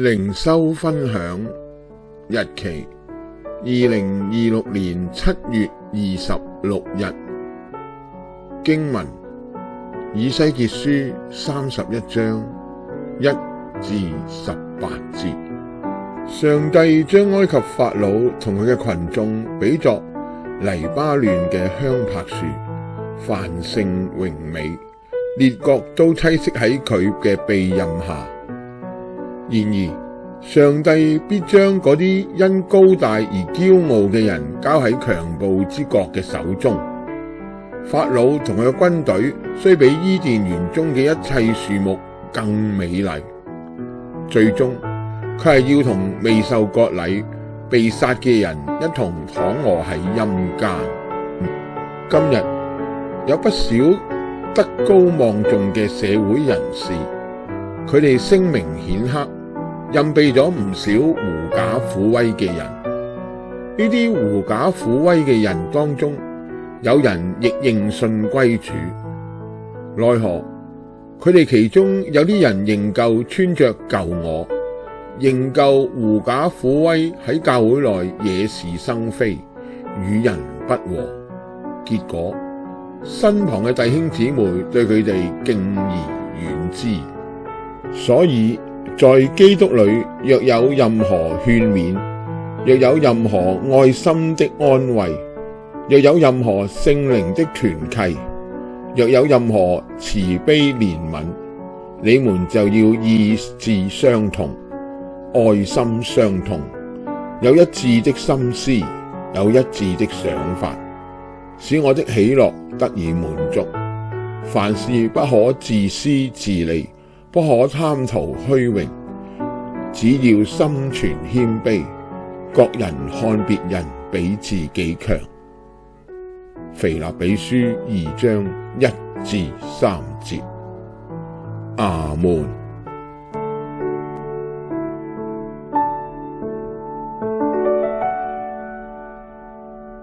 靈修分享日期2026年7月26日。經文以西結書31章1至18節。上帝將埃及法老同佢嘅群眾比作黎巴嫩嘅香柏樹，繁盛榮美，列國都棲息喺佢嘅庇蔭下。然而，上帝必將嗰啲因高大而驕傲嘅人交喺強暴之國嘅手中。法老同佢嘅軍隊雖比伊甸園中嘅一切樹木更美麗，最終佢係要同未受割禮、被殺嘅人一同躺臥喺陰間。今日有不少德高望重嘅社會人士，佢哋聲名顯赫，蔭庇咗唔少狐假虎威嘅人。呢啲狐假虎威嘅人當中，有人亦認信歸主，奈何佢哋其中有啲人仍舊穿着舊我，仍舊狐假虎威喺教會內惹是生非，與人不和。結果身旁嘅弟兄姊妹對佢哋敬而遠之。所以在基督裏，若有任何勸勉，若有任何愛心的安慰，若有任何聖靈的團契，若有任何慈悲憐憫，你們就要意志相同，愛心相同，有一致的心思，有一致的想法，使我的喜樂得以滿足。凡事不可自私自利，不可貪圖虛榮，只要心存謙卑，各人看別人比自己強。腓立比書2章1至3節。阿們。